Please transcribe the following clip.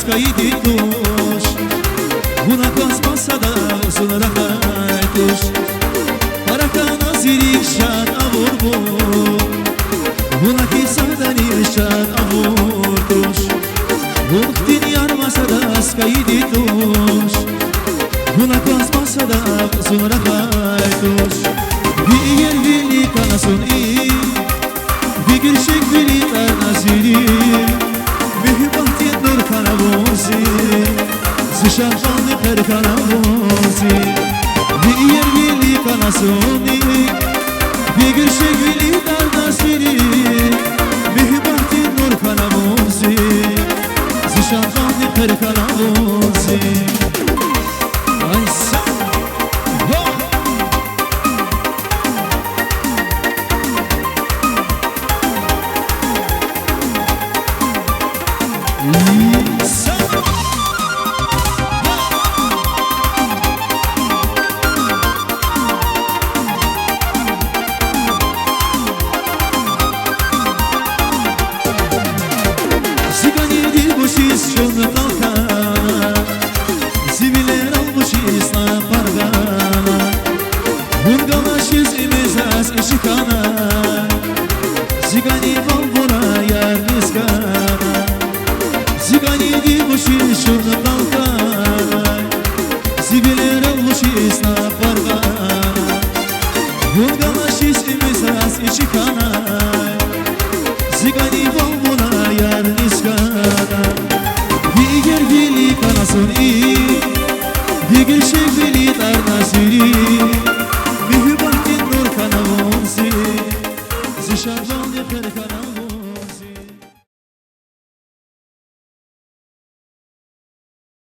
skaiditos Una kosmasada uzun rahaytos Paraka nazirik şan avurbu Una kisadani şan avurtos Vaktin yarmasada skaiditos Una kosmasada uzun rahaytos Bir yer vili kanasun iyi Bir girşek vili tanazili Mühibahtin nur kanavuzi Zişanşanlı per kanavuzi Bir yer vili kanasuni Bir girşek vili tanazili Mühibahtin nur kanavuzi Zişanşanlı per kanavuzi Ay sen Zigani di bushi shurna